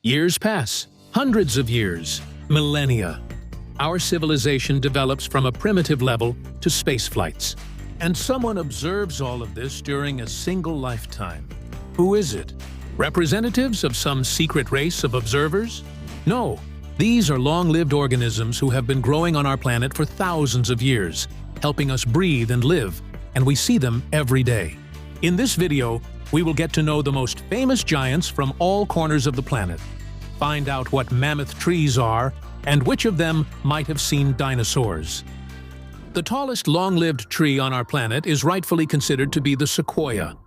Years pass, hundreds of years, millennia. Our civilization develops from a primitive level to space flights. And someone observes all of this during a single lifetime. Who is it? Representatives of some secret race of observers? No, these are long-lived organisms who have been growing on our planet for thousands of years, helping us breathe and live, and we see them every day. In this video, we will get to know the most famous giants from all corners of the planet, find out what mammoth trees are, and which of them might have seen dinosaurs. The tallest long-lived tree on our planet is rightfully considered to be the sequoia.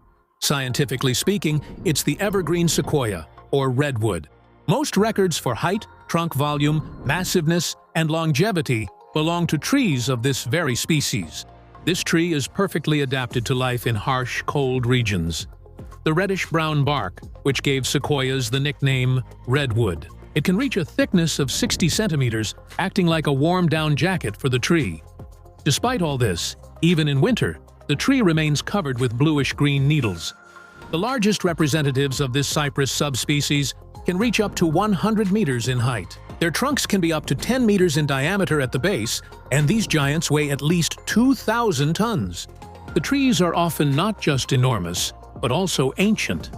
Scientifically speaking, it's the evergreen sequoia, or redwood. Most records for height, trunk volume, massiveness, and longevity belong to trees of this very species. This tree is perfectly adapted to life in harsh, cold regions. The reddish-brown bark, which gave sequoias the nickname redwood. It can reach a thickness of 60 centimeters, acting like a warm-down jacket for the tree. Despite all this, even in winter, the tree remains covered with bluish-green needles. The largest representatives of this cypress subspecies can reach up to 100 meters in height. Their trunks can be up to 10 meters in diameter at the base, and these giants weigh at least 2,000 tons. The trees are often not just enormous, but also ancient.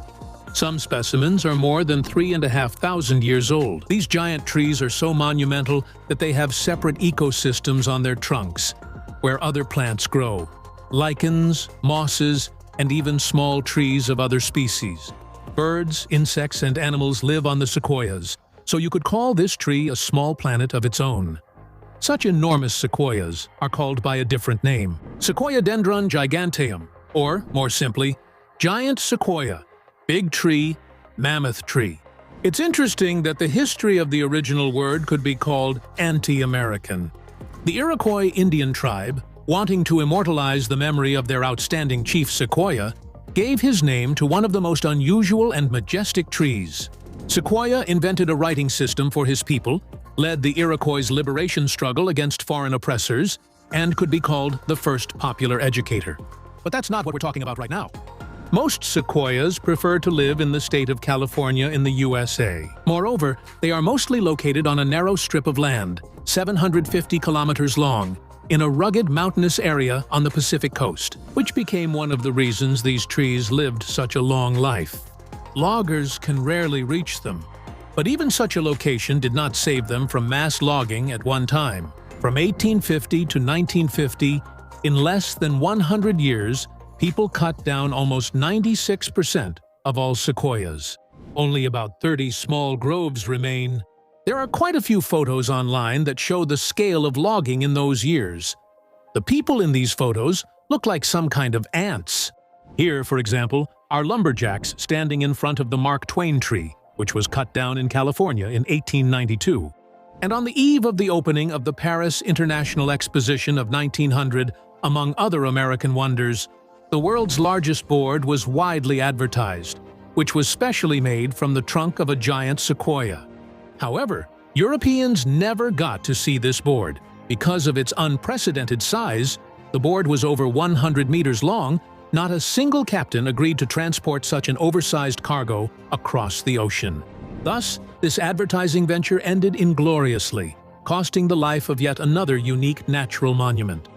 Some specimens are more than 3,500 years old. These giant trees are so monumental that they have separate ecosystems on their trunks, where other plants grow. Lichens, mosses, and even small trees of other species. Birds, insects, and animals live on the sequoias, so you could call this tree a small planet of its own. Such enormous sequoias are called by a different name, Sequoiadendron giganteum, or, more simply, giant sequoia, big tree, mammoth tree. It's interesting that the history of the original word could be called anti-American. The Iroquois Indian tribe, wanting to immortalize the memory of their outstanding chief Sequoia, gave his name to one of the most unusual and majestic trees. Sequoia invented a writing system for his people, led the Iroquois' liberation struggle against foreign oppressors, and could be called the first popular educator. But that's not what we're talking about right now. Most sequoias prefer to live in the state of California in the USA. Moreover, they are mostly located on a narrow strip of land, 750 kilometers long, in a rugged mountainous area on the Pacific coast, which became one of the reasons these trees lived such a long life. Loggers can rarely reach them, but even such a location did not save them from mass logging at one time. From 1850 to 1950, in less than 100 years, people cut down almost 96% of all sequoias. Only about 30 small groves remain. There are quite a few photos online that show the scale of logging in those years. The people in these photos look like some kind of ants. Here, for example, are lumberjacks standing in front of the Mark Twain tree, which was cut down in California in 1892. And on the eve of the opening of the Paris International Exposition of 1900, among other American wonders, the world's largest board was widely advertised, which was specially made from the trunk of a giant sequoia. However, Europeans never got to see this board. Because of its unprecedented size, the board was over 100 meters long. Not a single captain agreed to transport such an oversized cargo across the ocean. Thus, this advertising venture ended ingloriously, costing the life of yet another unique natural monument.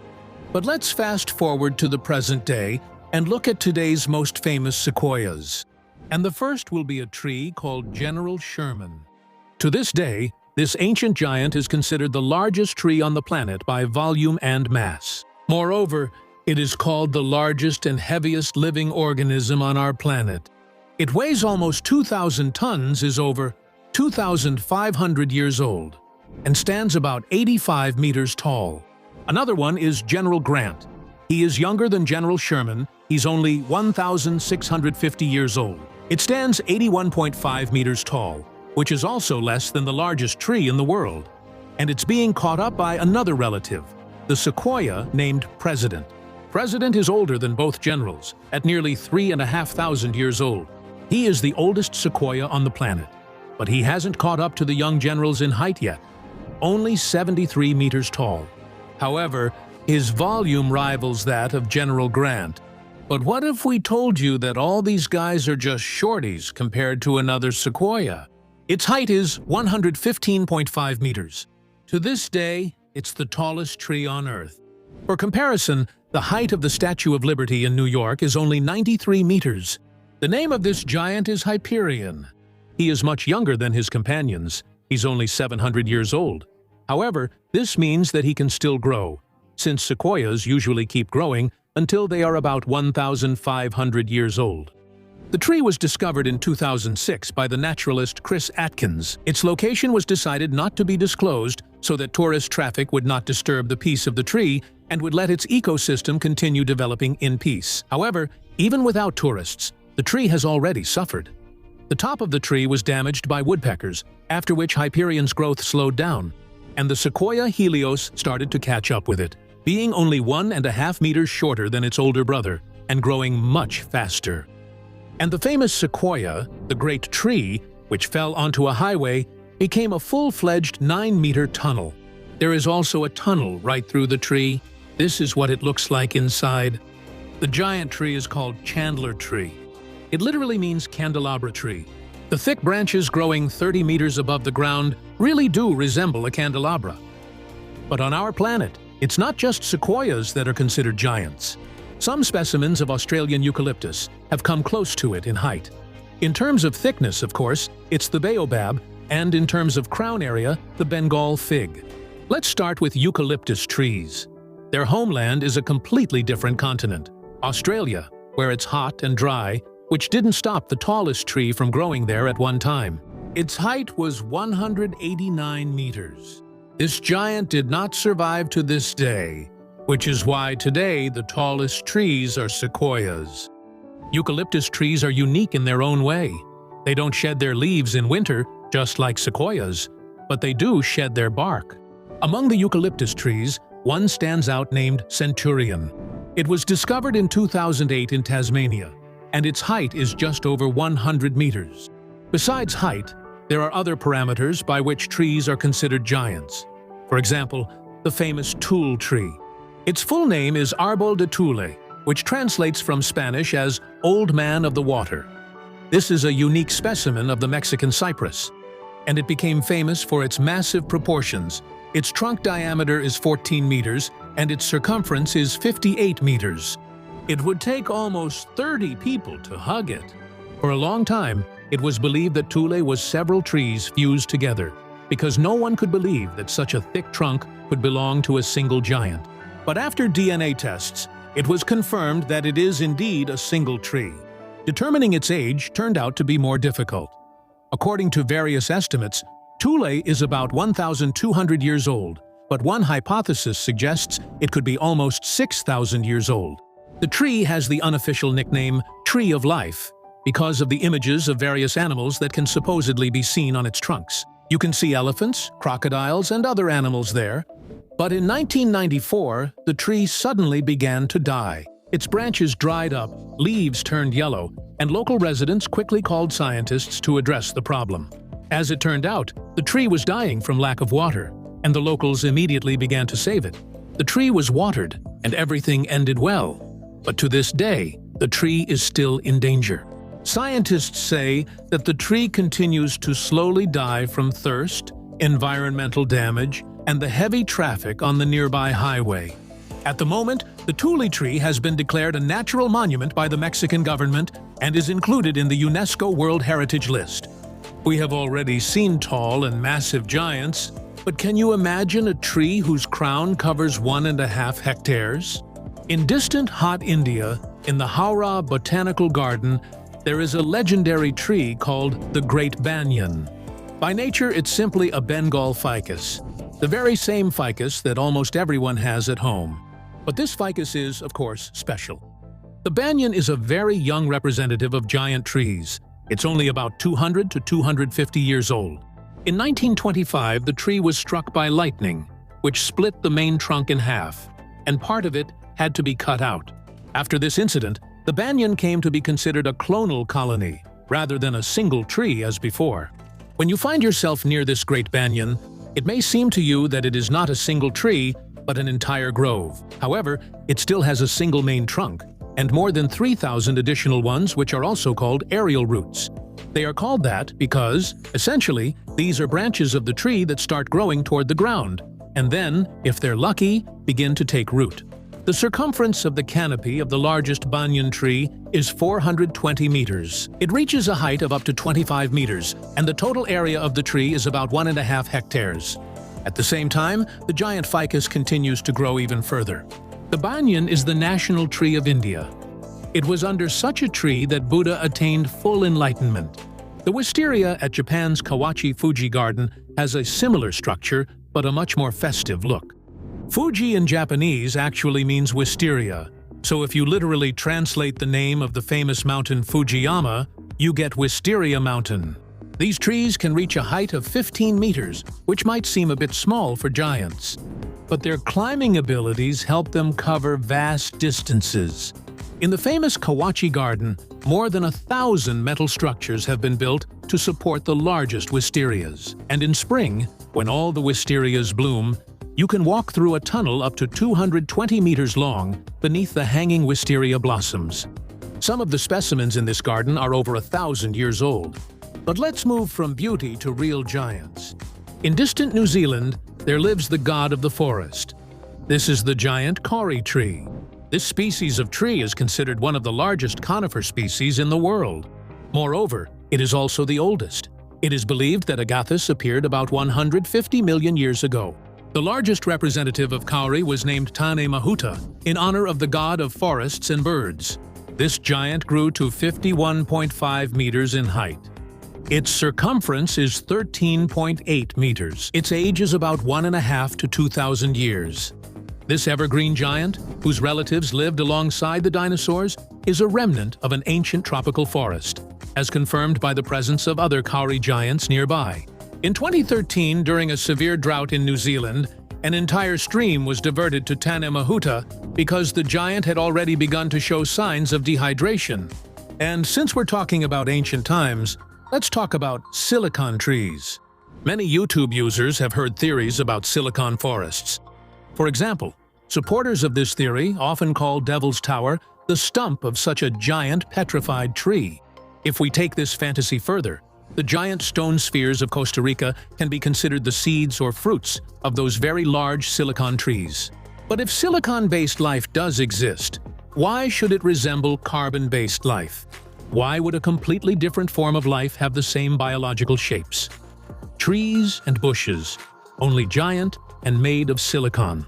But let's fast forward to the present day and look at today's most famous sequoias. And the first will be a tree called General Sherman. To this day, this ancient giant is considered the largest tree on the planet by volume and mass. Moreover, it is called the largest and heaviest living organism on our planet. It weighs almost 2,000 tons, is over 2,500 years old, and stands about 85 meters tall. Another one is General Grant. He is younger than General Sherman. He's only 1,650 years old. It stands 81.5 meters tall, which is also less than the largest tree in the world. And it's being caught up by another relative, the sequoia named President. President is older than both generals, at nearly 3,500 years old. He is the oldest sequoia on the planet, but he hasn't caught up to the young generals in height yet, only 73 meters tall. However, his volume rivals that of General Grant. But what if we told you that all these guys are just shorties compared to another sequoia? Its height is 115.5 meters. To this day, it's the tallest tree on Earth. For comparison, the height of the Statue of Liberty in New York is only 93 meters. The name of this giant is Hyperion. He is much younger than his companions. He's only 700 years old. However, this means that he can still grow, since sequoias usually keep growing until they are about 1,500 years old. The tree was discovered in 2006 by the naturalist Chris Atkins. Its location was decided not to be disclosed so that tourist traffic would not disturb the peace of the tree and would let its ecosystem continue developing in peace. However, even without tourists, the tree has already suffered. The top of the tree was damaged by woodpeckers, after which Hyperion's growth slowed down, and the Sequoia Helios started to catch up with it, being only 1.5 meters shorter than its older brother and growing much faster. And the famous Sequoia, the great tree, which fell onto a highway, became a full-fledged 9-meter tunnel. There is also a tunnel right through the tree. This is what it looks like inside. The giant tree is called Chandler tree. It literally means candelabra tree. The thick branches growing 30 meters above the ground really do resemble a candelabra. But on our planet, it's not just sequoias that are considered giants. Some specimens of Australian eucalyptus have come close to it in height. In terms of thickness, of course, it's the baobab, and in terms of crown area, the Bengal fig. Let's start with eucalyptus trees. Their homeland is a completely different continent, Australia, where it's hot and dry, which didn't stop the tallest tree from growing there at one time. Its height was 189 meters. This giant did not survive to this day, which is why today the tallest trees are sequoias. Eucalyptus trees are unique in their own way. They don't shed their leaves in winter, just like sequoias, but they do shed their bark. Among the eucalyptus trees, one stands out named Centurion. It was discovered in 2008 in Tasmania, and its height is just over 100 meters. Besides height, there are other parameters by which trees are considered giants. For example, the famous Tule tree. Its full name is Árbol de Tule, which translates from Spanish as Old Man of the Water. This is a unique specimen of the Mexican cypress, and it became famous for its massive proportions. Its trunk diameter is 14 meters, and its circumference is 58 meters. It would take almost 30 people to hug it. For a long time, it was believed that Tule was several trees fused together, because no one could believe that such a thick trunk could belong to a single giant. But after DNA tests, it was confirmed that it is indeed a single tree. Determining its age turned out to be more difficult. According to various estimates, Tule is about 1,200 years old, but one hypothesis suggests it could be almost 6,000 years old. The tree has the unofficial nickname Tree of Life because of the images of various animals that can supposedly be seen on its trunks. You can see elephants, crocodiles, and other animals there. But in 1994, the tree suddenly began to die. Its branches dried up, leaves turned yellow, and local residents quickly called scientists to address the problem. As it turned out, the tree was dying from lack of water, and the locals immediately began to save it. The tree was watered, and everything ended well. But to this day, the tree is still in danger. Scientists say that the tree continues to slowly die from thirst, environmental damage, and the heavy traffic on the nearby highway. At the moment, the Tule tree has been declared a natural monument by the Mexican government and is included in the UNESCO World Heritage List. We have already seen tall and massive giants, but can you imagine a tree whose crown covers 1.5 hectares? In distant hot India, in the Howrah Botanical Garden, there is a legendary tree called the Great Banyan. By nature, it's simply a Bengal ficus, the very same ficus that almost everyone has at home. But this ficus is, of course, special. The banyan is a very young representative of giant trees. It's only about 200 to 250 years old. In 1925, the tree was struck by lightning, which split the main trunk in half, and part of it had to be cut out. After this incident, the banyan came to be considered a clonal colony, rather than a single tree as before. When you find yourself near this great banyan, it may seem to you that it is not a single tree, but an entire grove. However, it still has a single main trunk, and more than 3,000 additional ones which are also called aerial roots. They are called that because, essentially, these are branches of the tree that start growing toward the ground, and then, if they're lucky, begin to take root. The circumference of the canopy of the largest banyan tree is 420 meters. It reaches a height of up to 25 meters, and the total area of the tree is about 1.5 hectares. At the same time, the giant ficus continues to grow even further. The banyan is the national tree of India. It was under such a tree that Buddha attained full enlightenment. The wisteria at Japan's Kawachi Fuji Garden has a similar structure, but a much more festive look. Fuji in Japanese actually means wisteria, so if you literally translate the name of the famous mountain Fujiyama, you get Wisteria Mountain. These trees can reach a height of 15 meters, which might seem a bit small for giants. But their climbing abilities help them cover vast distances. In the famous Kawachi Garden, more than 1,000 metal structures have been built to support the largest wisterias. And in spring, when all the wisterias bloom, you can walk through a tunnel up to 220 meters long beneath the hanging wisteria blossoms. Some of the specimens in this garden are over 1,000 years old. But let's move from beauty to real giants. In distant New Zealand, there lives the god of the forest. This is the giant Kauri tree. This species of tree is considered one of the largest conifer species in the world. Moreover, it is also the oldest. It is believed that Agathis appeared about 150 million years ago. The largest representative of Kauri was named Tane Mahuta, in honor of the god of forests and birds. This giant grew to 51.5 meters in height. Its circumference is 13.8 meters. Its age is about 1.5 to 2,000 years. This evergreen giant, whose relatives lived alongside the dinosaurs, is a remnant of an ancient tropical forest, as confirmed by the presence of other Kauri giants nearby. In 2013, during a severe drought in New Zealand, an entire stream was diverted to Tane Mahuta because the giant had already begun to show signs of dehydration. And since we're talking about ancient times, let's talk about silicon trees. Many YouTube users have heard theories about silicon forests. For example, supporters of this theory often call Devil's Tower the stump of such a giant petrified tree. If we take this fantasy further, the giant stone spheres of Costa Rica can be considered the seeds or fruits of those very large silicon trees. But if silicon-based life does exist, why should it resemble carbon-based life? Why would a completely different form of life have the same biological shapes? Trees and bushes, only giant and made of silicon.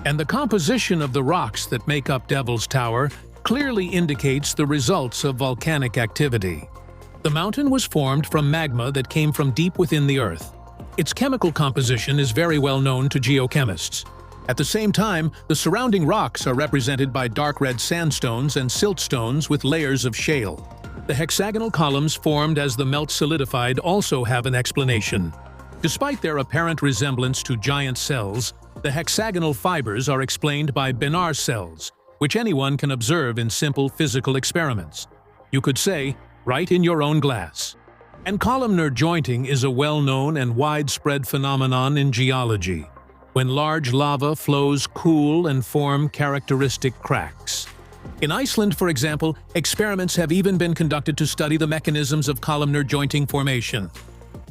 And the composition of the rocks that make up Devil's Tower clearly indicates the results of volcanic activity. The mountain was formed from magma that came from deep within the Earth. Its chemical composition is very well known to geochemists. At the same time, the surrounding rocks are represented by dark red sandstones and siltstones with layers of shale. The hexagonal columns formed as the melt solidified also have an explanation. Despite their apparent resemblance to giant cells, the hexagonal fibers are explained by Banyan cells, which anyone can observe in simple physical experiments. You could say, right in your own glass. And columnar jointing is a well-known and widespread phenomenon in geology, when large lava flows cool and form characteristic cracks. In Iceland, for example, experiments have even been conducted to study the mechanisms of columnar jointing formation.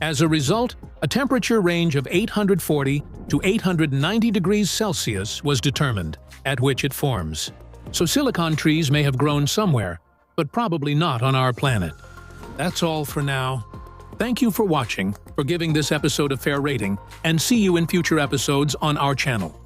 As a result, a temperature range of 840 to 890 degrees Celsius was determined, at which it forms. So silicon trees may have grown somewhere, but probably not on our planet. That's all for now. Thank you for watching, for giving this episode a fair rating, and see you in future episodes on our channel.